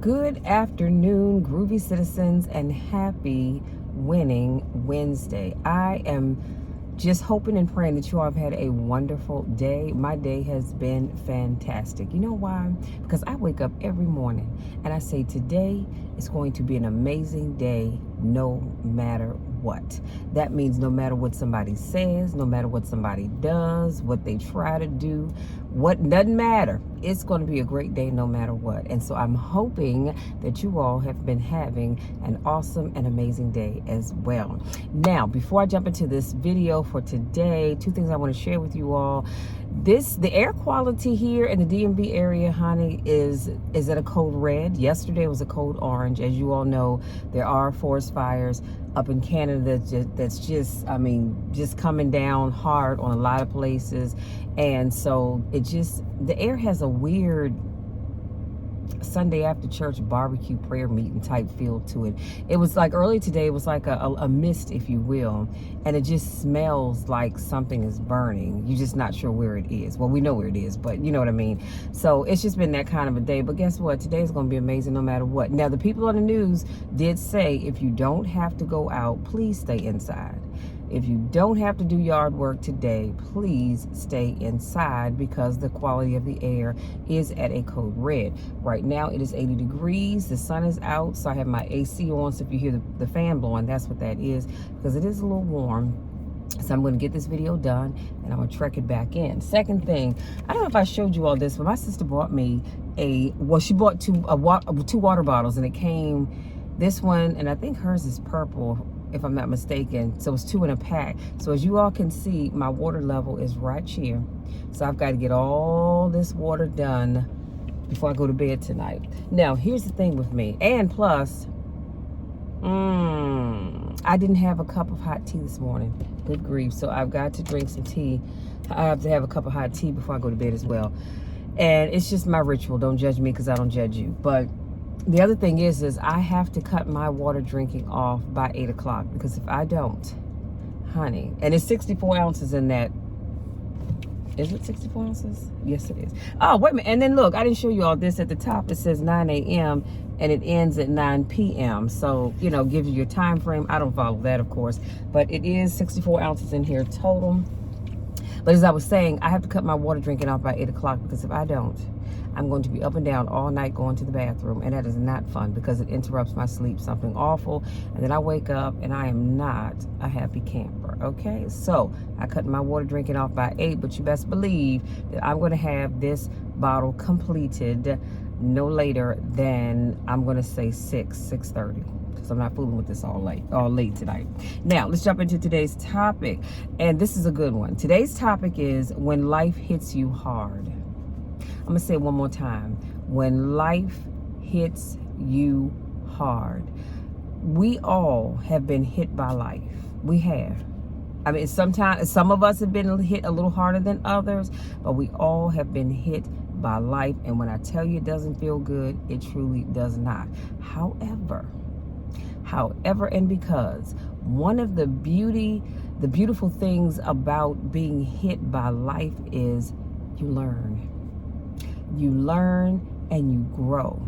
Good afternoon, groovy citizens, and happy winning Wednesday. I am just hoping and praying that you all have had a wonderful day. My day has been fantastic. You know why? Because I wake up every morning and I say, today is going to be an amazing day no matter what. That means no matter what somebody says, no matter what somebody does, what they try to do, what doesn't matter. It's going to be a great day no matter what. And so I'm hoping that you all have been having an awesome and amazing day as well. Now, before I jump into this video for today, two things I want to share with you all. The air quality here in the DMV area, honey, is at a code red. Yesterday was a code orange. As you all know, there are forest fires up in Canada that's just coming down hard on a lot of places. And so the air has a weird Sunday after church barbecue prayer meeting type feel to it. It was like early today, it was like a mist, if you will, and it just smells like something is burning. You're just not sure where it is. Well, we know where it is, but you know what I mean. So it's just been that kind of a day. But guess what? Today is going to be amazing no matter what. Now, the people on the news did say if you don't have to go out, please stay inside. If you don't have to do yard work today, please stay inside because the quality of the air is at a code red. Right now it is 80 degrees. The sun is out, so I have my AC on. So if you hear the fan blowing, that's what that is, because it is a little warm. So I'm going to get this video done and I'm going to trek it back in. Second thing, I don't know if I showed you all this, but my sister bought me she bought two water bottles, and it came, this one, and I think hers is purple, if I'm not mistaken. So it's two in a pack. So as you all can see, my water level is right here. So I've got to get all this water done before I go to bed tonight. Now, here's the thing with me. And plus, I didn't have a cup of hot tea this morning. Good grief. So I've got to drink some tea. I have to have a cup of hot tea before I go to bed as well. And it's just my ritual. Don't judge me because I don't judge you. But the other thing is I have to cut my water drinking off by 8 o'clock, because if I don't, honey, and it's 64 ounces in that. Is it 64 ounces? Yes, it is. Oh, wait a minute. And then look, I didn't show you all this. At the top, it says 9 a.m. and it ends at 9 p.m. So, gives you your time frame. I don't follow that, of course. But it is 64 ounces in here total. But as I was saying, I have to cut my water drinking off by 8 o'clock, because if I don't, I'm going to be up and down all night going to the bathroom, and that is not fun because it interrupts my sleep, something awful, and then I wake up and I am not a happy camper, okay? So I cut my water drinking off by 8, but you best believe that I'm going to have this bottle completed no later than, I'm going to say 6:30. I'm not fooling with this all late tonight. Now, let's jump into today's topic. And this is a good one. Today's topic is when life hits you hard. I'm going to say it one more time. When life hits you hard. We all have been hit by life. We have. I mean, sometimes some of us have been hit a little harder than others, but we all have been hit by life. And when I tell you it doesn't feel good, it truly does not. However, and because one of the beautiful things about being hit by life is you learn and you grow.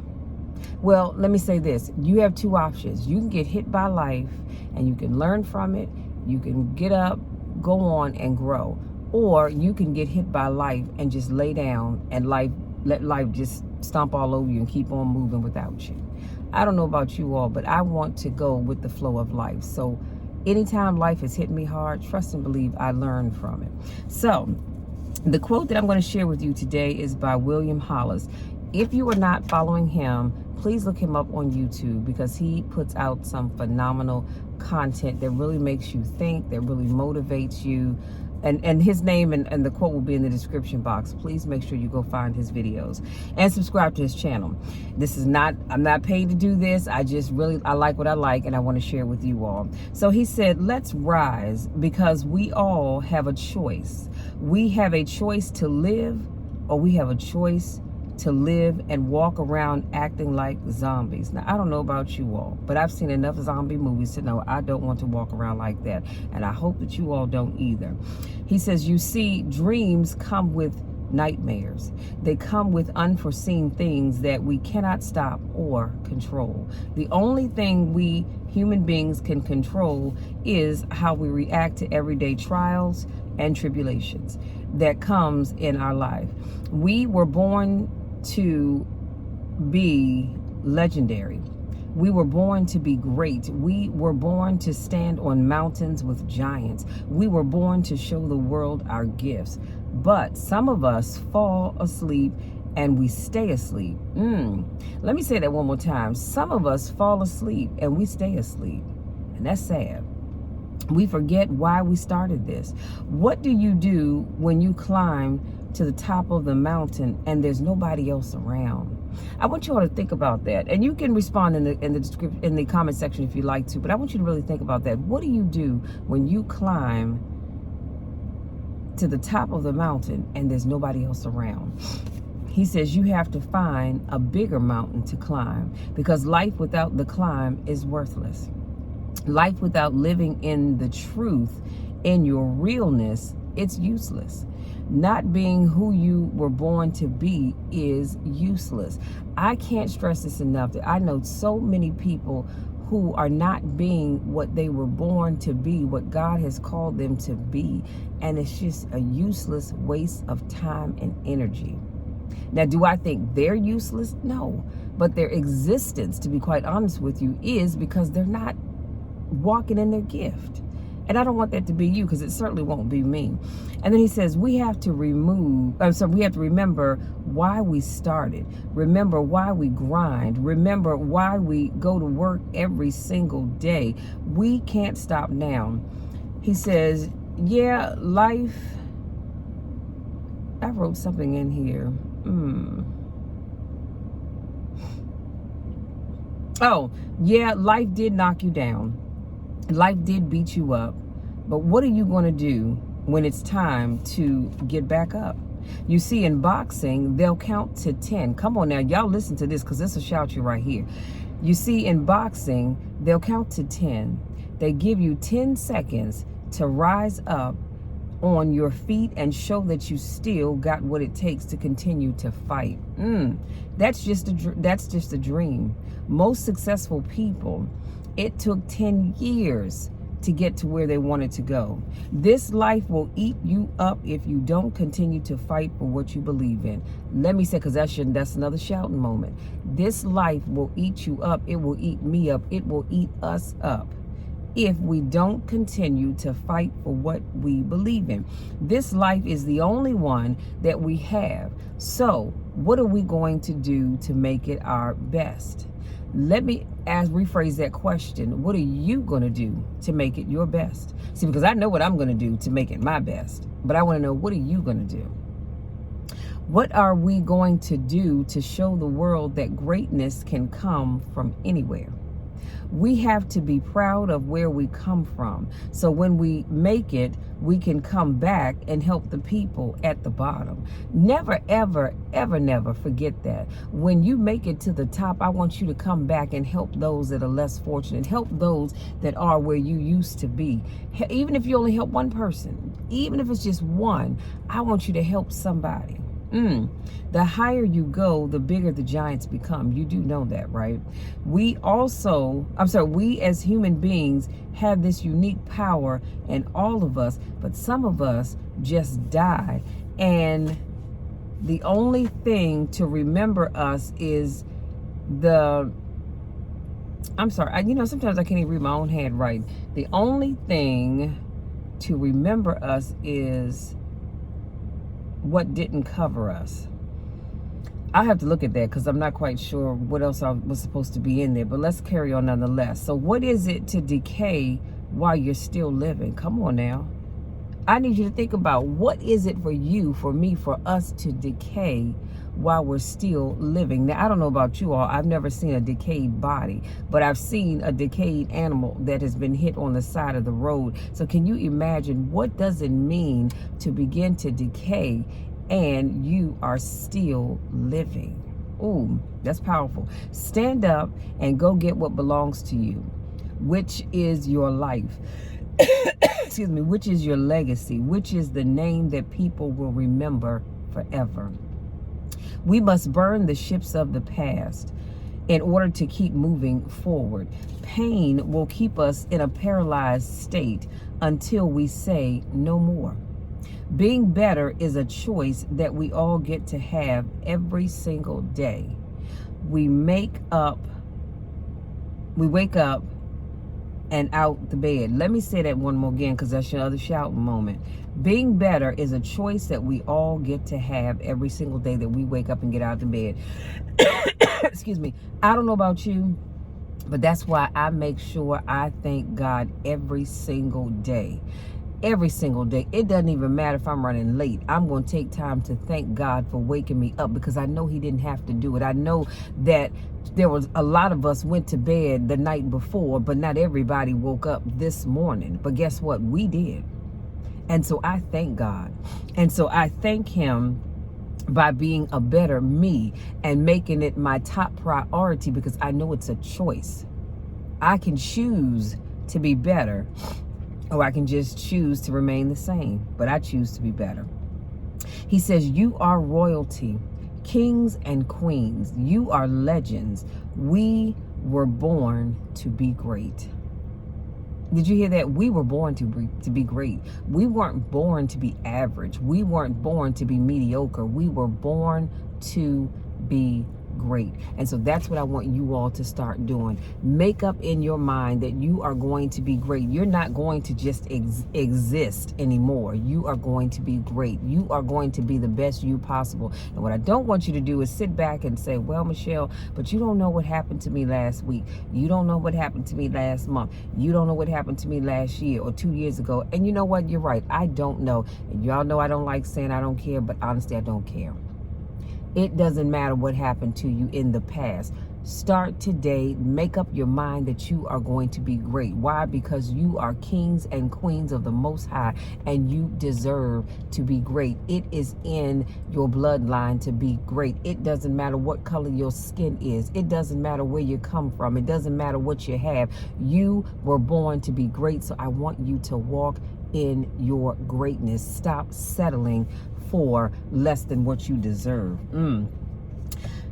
Well, let me say this. You have two options. You can get hit by life and you can learn from it. You can get up, go on and grow. Or you can get hit by life and just lay down and let life just stomp all over you and keep on moving without you. I don't know about you all, but I want to go with the flow of life. So anytime life has hit me hard, trust and believe I learned from it. So the quote that I'm going to share with you today is by William Hollis. If you are not following him, please look him up on YouTube, because he puts out some phenomenal content that really makes you think, that really motivates you. And his name and the quote will be in the description box. Please make sure you go find his videos and subscribe to his channel. I'm not paid to do this. I like what I like, and I want to share it with you all. So he said, let's rise, because we all have a choice. We have a choice to live, or we have a choice to live and walk around acting like zombies. Now, I don't know about you all, but I've seen enough zombie movies to know I don't want to walk around like that. And I hope that you all don't either. He says, you see, dreams come with nightmares. They come with unforeseen things that we cannot stop or control. The only thing we human beings can control is how we react to everyday trials and tribulations that comes in our life. We were born to be legendary. We were born to be great. We were born to stand on mountains with giants. We were born to show the world our gifts. But some of us fall asleep and we stay asleep. Let me say that one more time. Some of us fall asleep and we stay asleep. And that's sad. We forget why we started this. What do you do when you climb to the top of the mountain and there's nobody else around? I want you all to think about that, and you can respond in the comment section if you like to. But I want you to really think about that. What do you do when you climb to the top of the mountain and there's nobody else around? He says you have to find a bigger mountain to climb, because life without the climb is worthless. Life without living in the truth, in your realness, it's useless. Not being who you were born to be is useless. I can't stress this enough, that I know so many people who are not being what they were born to be, what God has called them to be. And it's just a useless waste of time and energy. Now, do I think they're useless? No. But their existence, to be quite honest with you, is because they're not walking in their gift. And I don't want that to be you, because it certainly won't be me. And then he says we have to remember why we started. Remember why we grind. Remember why we go to work every single day. We can't stop now. He says, yeah, life. I wrote something in here. Oh, yeah, life did knock you down. Life did beat you up, but what are you going to do when it's time to get back up? You see, in boxing, they'll count to 10. Come on now, y'all listen to this, because this will shout you right here. You see, in boxing, they'll count to 10. They give you 10 seconds to rise up on your feet and show that you still got what it takes to continue to fight. That's just a dream. Most successful people, it took 10 years to get to where they wanted to go. This life will eat you up if you don't continue to fight for what you believe in. Let me say, because that's another shouting moment. This life will eat you up. It will eat me up. It will eat us up if we don't continue to fight for what we believe in. This life is the only one that we have. So what are we going to do to make it our best? Let me rephrase that question. What are you going to do to make it your best? See, because I know what I'm going to do to make it my best, but I want to know, what are you going to do? What are we going to do to show the world that greatness can come from anywhere? We have to be proud of where we come from. So when we make it, we can come back and help the people at the bottom. Never, ever, ever, never forget that. When you make it to the top, I want you to come back and help those that are less fortunate. Help those that are where you used to be. Even if you only help one person, even if it's just one, I want you to help somebody. The higher you go, the bigger the giants become. You do know that, right? We as human beings have this unique power in all of us, but some of us just die. And the only thing to remember us is sometimes I can't even read my own hand right. The only thing to remember us is what didn't cover us. I have to look at that, because I'm not quite sure what else I was supposed to be in there, but let's carry on nonetheless. So what is it to decay while you're still living? Come on now. I need you to think about, what is it for you, for me, for us to decay while we're still living? Now, I don't know about you all. I've never seen a decayed body, but I've seen a decayed animal that has been hit on the side of the road. So can you imagine, what does it mean to begin to decay and you are still living? Ooh, that's powerful. Stand up and go get what belongs to you, which is your life. Excuse me, which is your legacy, which is the name that people will remember forever. We must burn the ships of the past in order to keep moving forward. Pain will keep us in a paralyzed state until we say no more. Being better is a choice that we all get to have every single day. We wake up and out the bed. Let me say that one more again, because that's your other shouting moment. Being better is a choice that we all get to have every single day that we wake up and get out of the bed. Excuse me. I don't know about you, but that's why I make sure I thank God every single day. Every single day. It doesn't even matter if I'm running late. I'm going to take time to thank God for waking me up, because I know he didn't have to do it. I know that there was a lot of us went to bed the night before, but not everybody woke up this morning. But guess what? We did. And so I thank God. And so I thank him by being a better me and making it my top priority, because I know it's a choice. I can choose to be better, or I can just choose to remain the same, but I choose to be better. He says, you are royalty, kings and queens. You are legends. We were born to be great. Did you hear that? We were born to be great. We weren't born to be average. We weren't born to be mediocre. We were born to be great. And so that's what I want you all to start doing. Make up in your mind that you are going to be great. You're not going to just exist anymore. You are going to be great. You are going to be the best you possible. And what I don't want you to do is sit back and say, well, Michelle, but you don't know what happened to me last week. You don't know what happened to me last month. You don't know what happened to me last year or 2 years ago. And you know what? You're right. I don't know. And y'all know I don't like saying I don't care, but honestly, I don't care. It doesn't matter what happened to you in the past. Start today. Make up your mind that you are going to be great. Why? Because you are kings and queens of the Most High, and you deserve to be great. It is in your bloodline to be great. It doesn't matter what color your skin is. It doesn't matter where you come from. It doesn't matter what you have. You were born to be great. So I want you to walk in your greatness. Stop settling for less than what you deserve.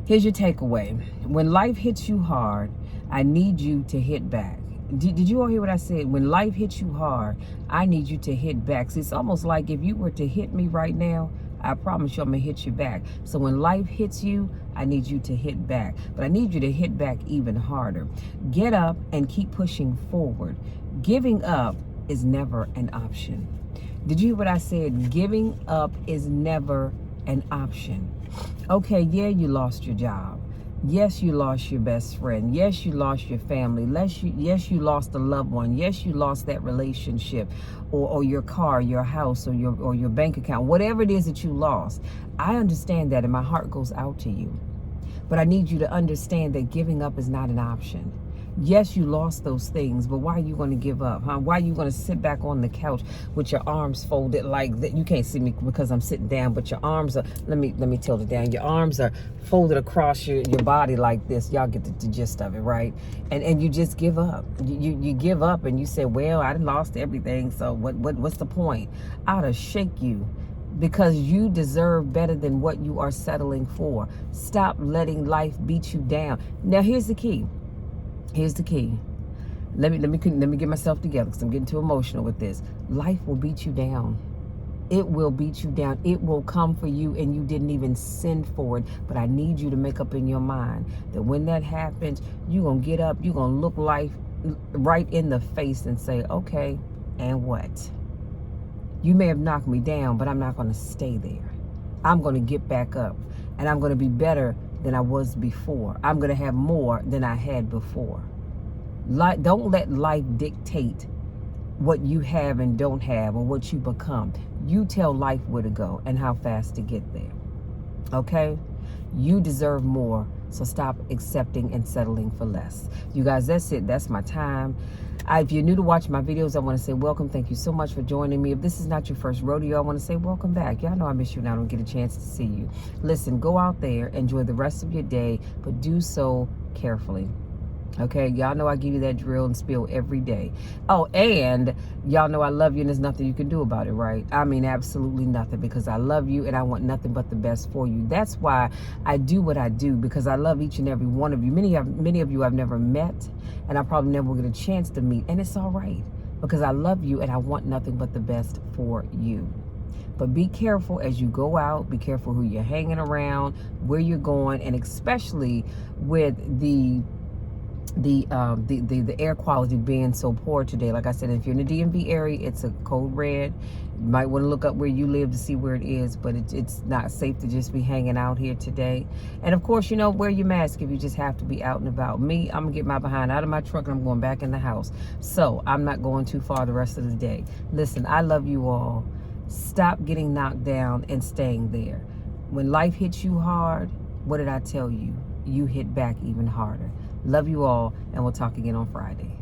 Here's your takeaway. When life hits you hard, I need you to hit back. Did you all hear what I said? When life hits you hard, I need you to hit back. See, it's almost like if you were to hit me right now, I promise you I'm going to hit you back. So when life hits you, I need you to hit back. But I need you to hit back even harder. Get up and keep pushing forward. Giving up is never an option. Did you hear what I said? Giving up is never an option. Okay, yeah, you lost your job. Yes, you lost your best friend. Yes, you lost your family. Yes, you lost a loved one. Yes, you lost that relationship, or your car, your house, or your bank account. Whatever it is that you lost, I understand that, and my heart goes out to you. But I need you to understand that giving up is not an option. Yes, you lost those things, but why are you going to give up, huh? Why are you going to sit back on the couch with your arms folded like that? You can't see me because I'm sitting down, but your arms are, let me tilt it down. Your arms are folded across your body like this. Y'all get the gist of it, right? And you just give up. You give up and you say, well, I done lost everything, so what's the point? I ought to shake you, because you deserve better than what you are settling for. Stop letting life beat you down. Now, here's the key. Here's the key. Let me get myself together, because I'm getting too emotional with this. Life will beat you down. It will beat you down. It will come for you, and you didn't even send for it. But I need you to make up in your mind that when that happens, you're going to get up, you're going to look life right in the face and say, okay, and what? You may have knocked me down, but I'm not going to stay there. I'm going to get back up, and I'm going to be better than I was before. I'm going to have more than I had before. Don't let life dictate what you have and don't have, or what you become. You tell life where to go and how fast to get there. Okay? You deserve more, so stop accepting and settling for less. You guys, that's it. That's my time. If you're new to watching my videos, I want to say welcome. Thank you so much for joining me. If this is not your first rodeo, I want to say welcome back. Y'all know I miss you and I don't get a chance to see you. Listen, go out there, enjoy the rest of your day, but do so carefully. Okay, y'all know I give you that drill and spill every day. Oh, and y'all know I love you and there's nothing you can do about it, right? I mean, absolutely nothing, because I love you and I want nothing but the best for you. That's why I do what I do, because I love each and every one of you. Many of you I've never met, and I probably never will get a chance to meet, and it's all right, because I love you and I want nothing but the best for you. But be careful as you go out. Be careful who you're hanging around, where you're going, and especially with the air quality being so poor today. Like I said, if you're in the DMV area, it's a code red. You might want to look up where you live to see where it is, but it's not safe to just be hanging out here today. And of course, wear your mask if you just have to be out and about. Me, I'm gonna get my behind out of my truck and I'm going back in the house, so I'm not going too far the rest of the day. Listen, I love you all. Stop getting knocked down and staying there. When life hits you hard, what did I tell you? You hit back even harder. Love you all, and we'll talk again on Friday.